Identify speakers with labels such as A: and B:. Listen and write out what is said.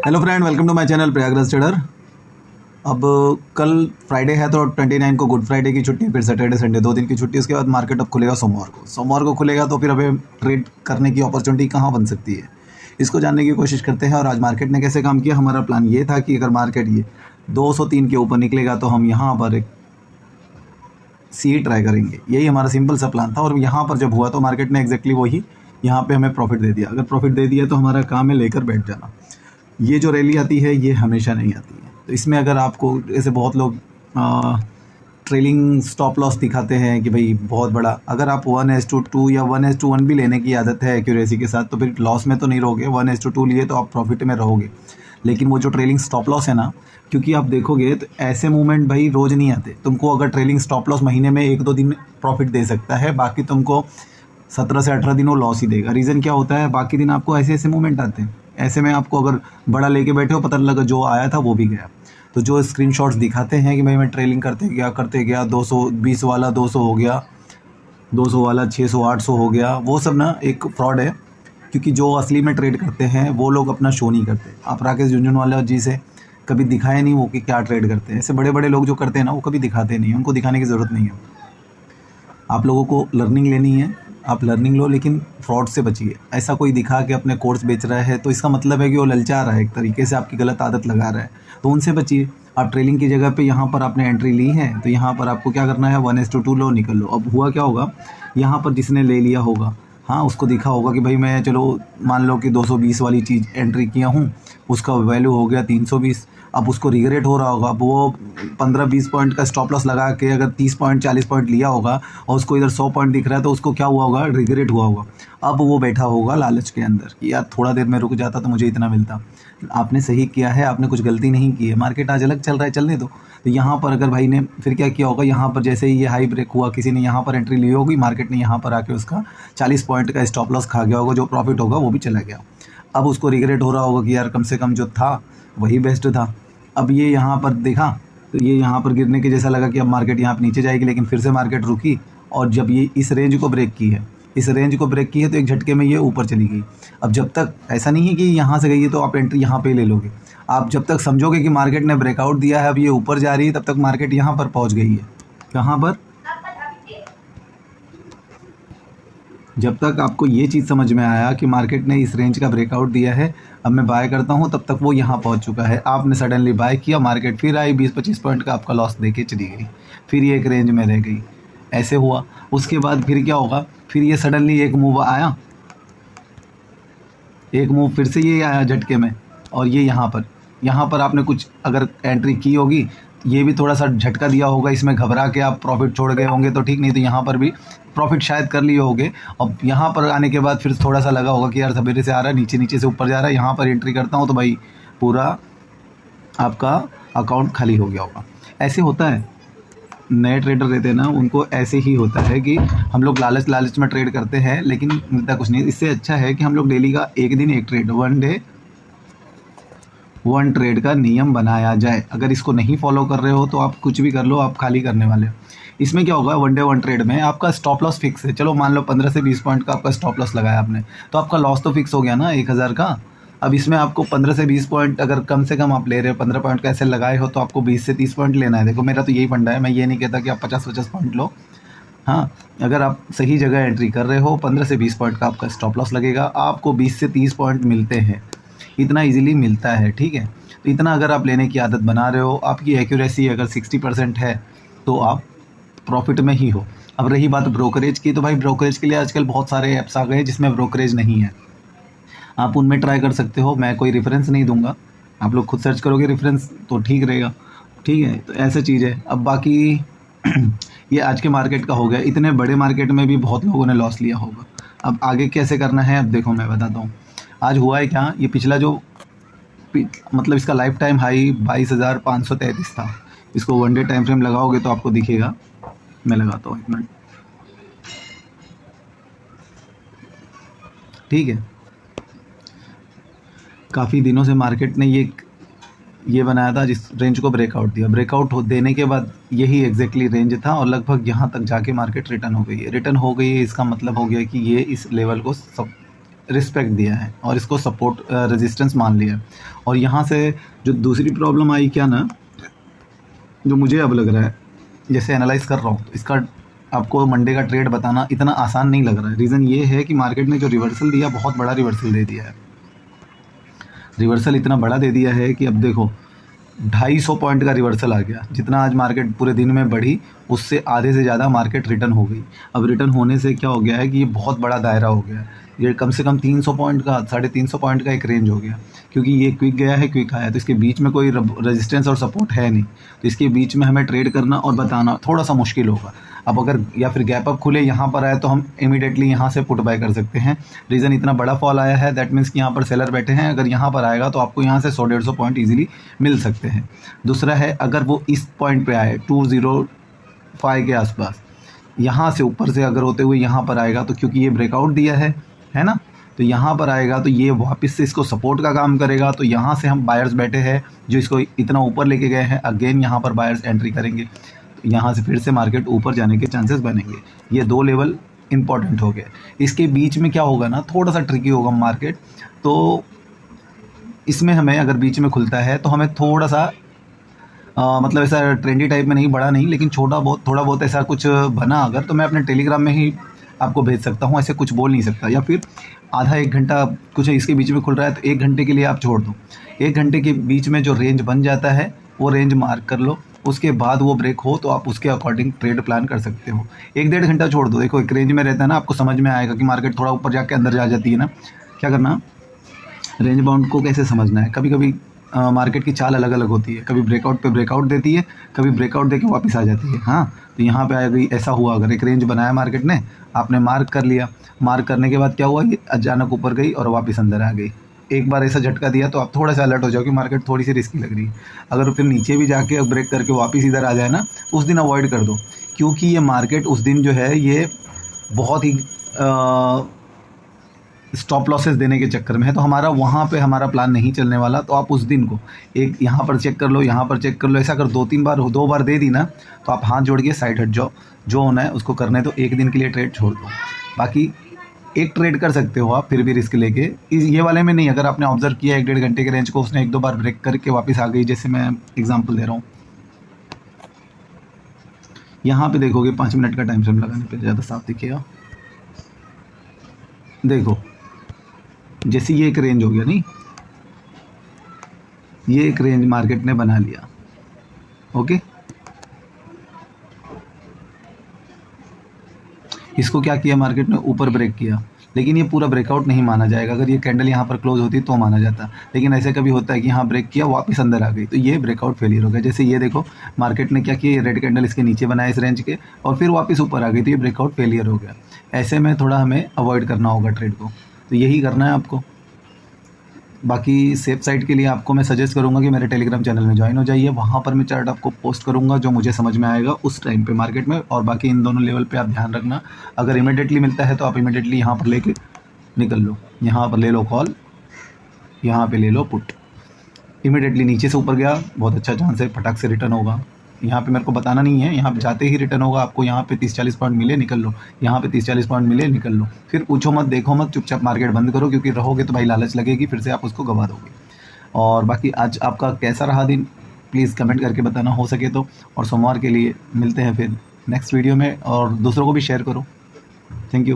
A: Hello friend, welcome to my channel Prayagraj trader. अब कल Friday है तो 29 को गुड फ्राइडे की छुट्टी, फिर सैटरडे संडे 2 दिन की छुट्टी। उसके बाद मार्केट अब खुलेगा सोमवार को खुलेगा। तो फिर हमें ट्रेड करने की अपॉर्चुनिटी कहाँ बन सकती है, इसको जानने की कोशिश करते हैं। और आज मार्केट ने कैसे काम किया। हमारा प्लान ये था कि अगर मार्केट ये 203 के ऊपर निकलेगा तो हम यहाँ पर एक सी ट्राई करेंगे। यही हमारा सिंपल सा प्लान था। और यहाँ पर जब हुआ तो मार्केट ने एग्जैक्टली वही यहाँ पे हमें प्रॉफिट दे दिया। अगर प्रॉफिट दे दिया तो हमारा काम है लेकर बैठ जाना। ये जो रैली आती है ये हमेशा नहीं आती है। तो इसमें अगर आपको, ऐसे बहुत लोग ट्रेलिंग स्टॉप लॉस दिखाते हैं कि भाई बहुत बड़ा, अगर आप 1:2 या 1:1 भी लेने की आदत है एक्यूरेसी के साथ, तो फिर लॉस में तो नहीं रहोगे। 1:2 लिए तो आप प्रॉफिट में रहोगे। लेकिन वो जो ट्रेलिंग स्टॉप लॉस है ना, क्योंकि आप देखोगे तो ऐसे मूवमेंट भाई रोज़ नहीं आते। तुमको अगर ट्रेलिंग स्टॉप लॉस महीने में 1-2 दिन प्रॉफिट दे सकता है, बाकी तुमको 17 से 18 दिन वो लॉस ही देगा। रीज़न क्या होता है, बाकी दिन आपको ऐसे ऐसे मूवमेंट आते हैं। ऐसे में आपको अगर बड़ा लेके बैठे हो, पता लगा जो आया था वो भी गया। तो जो स्क्रीनशॉट्स दिखाते हैं कि भाई मैं ट्रेलिंग करते गया 220 वाला 200 हो गया, 200 वाला 600 800 हो गया, वो सब ना एक फ्रॉड है। क्योंकि जो असली में ट्रेड करते हैं वो लोग अपना शो नहीं करते। आप राकेश झुनझुनवाला जी से कभी दिखाए नहीं वो कि क्या ट्रेड करते हैं। ऐसे बड़े बड़े लोग जो करते हैं ना, वो कभी दिखाते नहीं, उनको दिखाने की ज़रूरत नहीं है। आप लोगों को लर्निंग लेनी है, आप लर्निंग लो, लेकिन फ्रॉड से बचिए। ऐसा कोई दिखा के अपने कोर्स बेच रहा है तो इसका मतलब है कि वो ललचा रहा है, एक तरीके से आपकी गलत आदत लगा रहा है। तो उनसे बचिए। आप ट्रेलिंग की जगह पे यहाँ पर आपने एंट्री ली है तो यहाँ पर आपको क्या करना है, 1:2 लो, निकल लो। अब हुआ क्या होगा, यहाँ पर जिसने ले लिया होगा, हाँ, उसको दिखा होगा कि भाई मैं, चलो मान लो कि 220 वाली चीज़ एंट्री किया हूँ, उसका वैल्यू हो गया 320। अब उसको रिग्रेट हो रहा होगा। अब वो 15-20 पॉइंट का स्टॉप लॉस लगा के अगर 30 पॉइंट 40 पॉइंट लिया होगा और उसको इधर 100 पॉइंट दिख रहा है, तो उसको क्या हुआ होगा, रिग्रेट हुआ होगा। अब वो बैठा होगा लालच के अंदर कि यार थोड़ा देर में रुक जाता तो मुझे इतना मिलता। आपने सही किया है, आपने कुछ गलती नहीं की है। मार्केट आज अलग चल रहा है, चलने दो। तो यहाँ पर अगर भाई ने फिर क्या किया होगा, यहाँ पर जैसे ही ये हाई ब्रेक हुआ, किसी ने यहाँ पर एंट्री ली होगी, मार्केट ने यहाँ पर आके उसका 40 पॉइंट का स्टॉप लॉस खा गया होगा। जो प्रॉफिट होगा वो भी चला गया। अब उसको रिग्रेट हो रहा होगा कि यार कम से कम जो था वही बेस्ट था। अब ये यहाँ पर देखा तो ये यहाँ पर गिरने के जैसा लगा कि अब मार्केट यहाँ पर नीचे जाएगी, लेकिन फिर से मार्केट रुकी। और जब ये इस रेंज को ब्रेक की है, तो एक झटके में ये ऊपर चली गई। अब जब तक ऐसा नहीं है कि यहाँ से गई है तो आप एंट्री यहाँ पे ले लोगे। आप जब तक समझोगे कि मार्केट ने ब्रेकआउट दिया है, अब ये ऊपर जा रही है, तब तक मार्केट यहाँ पर पहुँच गई है। कहाँ पर, जब तक आपको ये चीज़ समझ में आया कि मार्केट ने इस रेंज का ब्रेकआउट दिया है, अब मैं बाय करता हूँ, तब तक वो यहाँ पहुँच चुका है। आपने सडनली बाय किया, मार्केट फिर आई, 20-25 पॉइंट का आपका लॉस देके चली गई, फिर ये एक रेंज में रह गई। ऐसे हुआ। उसके बाद फिर क्या होगा, फिर ये सडनली एक मूव आया, एक मूव फिर से ये आया झटके में, और ये यहाँ पर आपने कुछ अगर एंट्री की होगी, ये भी थोड़ा सा झटका दिया होगा, इसमें घबरा के आप प्रॉफिट छोड़ गए होंगे तो ठीक, नहीं तो यहाँ पर भी प्रॉफिट शायद कर लिए होंगे। अब यहाँ पर आने के बाद फिर थोड़ा सा लगा होगा कि यार सवेरे से आ रहा है, नीचे नीचे से ऊपर जा रहा है, यहाँ पर एंट्री करता हूँ तो भाई पूरा आपका अकाउंट खाली हो गया होगा। ऐसे होता है, नए ट्रेडर रहते हैं ना, उनको ऐसे ही होता है कि हम लोग लालच में ट्रेड करते हैं, लेकिन मिलता कुछ नहीं। इससे अच्छा है कि हम लोग डेली का एक दिन एक ट्रेड, 1 डे 1 ट्रेड का नियम बनाया जाए। अगर इसको नहीं फॉलो कर रहे हो तो आप कुछ भी कर लो, आप खाली करने वाले हो। इसमें क्या होगा, 1 डे 1 ट्रेड में आपका स्टॉप लॉस फिक्स है। चलो मान लो 15 से 20 पॉइंट का आपका स्टॉप लॉस लगाया आपने, तो आपका लॉस तो फिक्स हो गया ना 1000 का। अब इसमें आपको 15 से 20 पॉइंट अगर कम से कम आप ले रहे हो, 15 पॉइंट का ऐसे लगाए हो, तो आपको 20 से 30 पॉइंट लेना है। देखो मेरा तो यही फंडा है, मैं ये नहीं कहता कि आप 50-50 पॉइंट लो। हाँ, अगर आप सही जगह एंट्री कर रहे हो, 15 से 20 पॉइंट का आपका स्टॉप लॉस लगेगा, आपको 20 से 30 पॉइंट मिलते हैं। इतना इजीली मिलता है, ठीक है। तो इतना अगर आप लेने की आदत बना रहे हो, आपकी एक्यूरेसी अगर 60% है तो आप प्रॉफिट में ही हो। अब रही बात ब्रोकरेज की, तो भाई ब्रोकरेज के लिए आजकल बहुत सारे ऐप्स आ गए हैं जिसमें ब्रोकरेज नहीं है, आप उनमें ट्राई कर सकते हो। मैं कोई रेफरेंस नहीं दूंगा, आप लोग खुद सर्च करोगे रेफरेंस तो ठीक रहेगा, ठीक है। तो ऐसा चीज़ है। अब बाकी ये आज के मार्केट का हो गया। इतने बड़े मार्केट में भी बहुत लोगों ने लॉस लिया होगा। अब आगे कैसे करना है, अब देखो मैं बताता हूँ। आज हुआ है क्या, ये पिछला जो मतलब इसका लाइफ टाइम हाई 22,533 था। इसको 1 डे टाइम फ्रेम लगाओगे तो आपको दिखेगा। मैं लगाता हूँ 1 मिनट, ठीक है। काफ़ी दिनों से मार्केट ने ये बनाया था, जिस रेंज को ब्रेकआउट दिया। ब्रेकआउट देने के बाद यही एग्जैक्टली रेंज था, और लगभग यहाँ तक जाके मार्केट रिटर्न हो गई है। इसका मतलब हो गया कि ये इस लेवल को सब रिस्पेक्ट दिया है और इसको सपोर्ट रेजिस्टेंस मान लिया है। और यहाँ से जो दूसरी प्रॉब्लम आई क्या ना, जो मुझे अब लग रहा है जैसे एनालाइज कर रहा हूँ, तो इसका आपको मंडे का ट्रेड बताना इतना आसान नहीं लग रहा है। रीज़न ये है कि मार्केट ने जो रिवर्सल दिया, बहुत बड़ा रिवर्सल दे दिया है। रिवर्सल इतना बड़ा दे दिया है कि अब देखो 250 पॉइंट का रिवर्सल आ गया। जितना आज मार्केट पूरे दिन में बढ़ी, उससे आधे से ज़्यादा मार्केट रिटर्न हो गई। अब रिटर्न होने से क्या हो गया है कि ये बहुत बड़ा दायरा हो गया है। ये कम से कम 300 पॉइंट का, 350 पॉइंट का एक रेंज हो गया, क्योंकि ये क्विक गया है, क्विक आया, तो इसके बीच में कोई रेजिस्टेंस और सपोर्ट है नहीं। तो इसके बीच में हमें ट्रेड करना और बताना थोड़ा सा मुश्किल होगा। अब अगर या फिर गैप अप खुले यहाँ पर आए तो हम इमीडिएटली यहाँ से पुट बाय कर सकते हैं। रीज़न इतना बड़ा फॉल आया है, दैट मीन्स कि यहाँ पर सेलर बैठे हैं। अगर यहाँ पर आएगा तो आपको यहाँ से 100-150 पॉइंट ईजिली मिल सकते हैं। दूसरा है, अगर वो इस पॉइंट पे आए 205 के आसपास, यहाँ से ऊपर से अगर होते हुए यहाँ पर आएगा, तो क्योंकि ये ब्रेकआउट दिया है ना, तो यहाँ पर आएगा तो ये वापस से इसको सपोर्ट का काम करेगा। तो यहाँ से हम बायर्स बैठे हैं जो इसको इतना ऊपर लेके गए हैं, अगेन यहाँ पर बायर्स एंट्री करेंगे, तो यहाँ से फिर से मार्केट ऊपर जाने के चांसेस बनेंगे। ये 2 लेवल इंपॉर्टेंट हो गए। इसके बीच में क्या होगा ना, थोड़ा सा ट्रिकी होगा मार्केट। तो इसमें हमें अगर बीच में खुलता है तो हमें थोड़ा सा मतलब ऐसा ट्रेंडी टाइप में नहीं, बड़ा नहीं, लेकिन थोड़ा बहुत ऐसा कुछ बना अगर, तो मैं अपने टेलीग्राम में ही आपको भेज सकता हूँ। ऐसे कुछ बोल नहीं सकता। या फिर आधा 1 घंटा कुछ इसके बीच में खुल रहा है तो 1 घंटे के लिए आप छोड़ दो। 1 घंटे के बीच में जो रेंज बन जाता है वो रेंज मार्क कर लो। उसके बाद वो ब्रेक हो तो आप उसके अकॉर्डिंग ट्रेड प्लान कर सकते हो। 1-1.5 घंटा छोड़ दो। देखो एक रेंज में रहता है ना, आपको समझ में आएगा कि मार्केट थोड़ा ऊपर जाके अंदर जा जाती है ना। क्या करना, रेंज बाउंड को कैसे समझना है। कभी कभी मार्केट की चाल अलग अलग होती है। कभी ब्रेकआउट पे ब्रेकआउट देती है, कभी ब्रेकआउट देके वापस आ जाती है। हाँ, तो यहाँ पे आ गई। ऐसा हुआ, अगर एक रेंज बनाया मार्केट ने, आपने मार्क कर लिया, मार्क करने के बाद क्या हुआ, ये अचानक ऊपर गई और वापस अंदर आ गई। एक बार ऐसा झटका दिया तो आप थोड़ा सा अलर्ट हो जाओ कि मार्केट थोड़ी सी रिस्की लग रही है। अगर फिर नीचे भी जाके ब्रेक करके वापस इधर आ जाए ना, उस दिन अवॉइड कर दो, क्योंकि ये मार्केट उस दिन जो है ये बहुत ही स्टॉप लॉसेस देने के चक्कर में है। तो हमारा वहाँ पे हमारा प्लान नहीं चलने वाला। तो आप उस दिन को एक यहाँ पर चेक कर लो, यहाँ पर चेक कर लो। ऐसा अगर 2 बार दे दी ना, तो आप हाथ जोड़ के साइड हट जाओ। जो होना है उसको करने दो। एक दिन के लिए ट्रेड छोड़ दो। बाकी एक ट्रेड कर सकते हो आप फिर भी रिस्क लेके। ये वाले में नहीं। अगर आपने ऑब्जर्व किया 1-1.5 घंटे के रेंज को, उसने 1-2 बार ब्रेक करके वापस आ गई, जैसे मैं एग्जांपल दे रहा हूँ। यहाँ पे देखोगे 5 मिनट का टाइम फ्रेम लगाने पे ज़्यादा साफ दिखेगा। देखो जैसे ये एक रेंज हो गया, नहीं, ये एक रेंज मार्केट ने बना लिया। ओके, इसको क्या किया मार्केट ने, ऊपर ब्रेक किया, लेकिन ये पूरा ब्रेकआउट नहीं माना जाएगा। अगर ये कैंडल यहाँ पर क्लोज होती तो माना जाता, लेकिन ऐसे कभी होता है कि यहाँ ब्रेक किया, वापस अंदर आ गई, तो ये ब्रेकआउट फेलियर हो गया। जैसे ये देखो मार्केट ने क्या किया, रेड कैंडल इसके नीचे बनाया इस रेंज के, और फिर वापस ऊपर आ गई, तो ये ब्रेकआउट फेलियर हो गया। ऐसे में थोड़ा हमें अवॉइड करना होगा ट्रेड को। तो यही करना है आपको। बाकी सेफ साइड के लिए आपको मैं सजेस्ट करूंगा कि मेरे टेलीग्राम चैनल में ज्वाइन हो जाइए। वहाँ पर मैं चार्ट आपको पोस्ट करूंगा जो मुझे समझ में आएगा उस टाइम पे मार्केट में। और बाकी इन दोनों लेवल पे आप ध्यान रखना। अगर इमीडिएटली मिलता है तो आप इमीडिएटली यहाँ पर लेके निकल लो। यहाँ पर ले लो कॉल, यहाँ पे ले लो पुट। इमीडिएटली नीचे से ऊपर गया, बहुत अच्छा चांस है फटाक से रिटर्न होगा। यहाँ पे मेरे को बताना नहीं है, यहाँ पे जाते ही रिटर्न होगा आपको। यहाँ पे 30-40 पॉइंट मिले, निकल लो। यहाँ पे 30-40 पॉइंट मिले, निकल लो। फिर पूछो मत, देखो मत, चुपचाप मार्केट बंद करो, क्योंकि रहोगे तो भाई लालच लगेगी, फिर से आप उसको गवा दोगे। और बाकी आज आपका कैसा रहा दिन, प्लीज़ कमेंट करके बताना हो सके तो। और सोमवार के लिए मिलते हैं फिर नेक्स्ट वीडियो में, और दूसरों को भी शेयर करो। Thank you.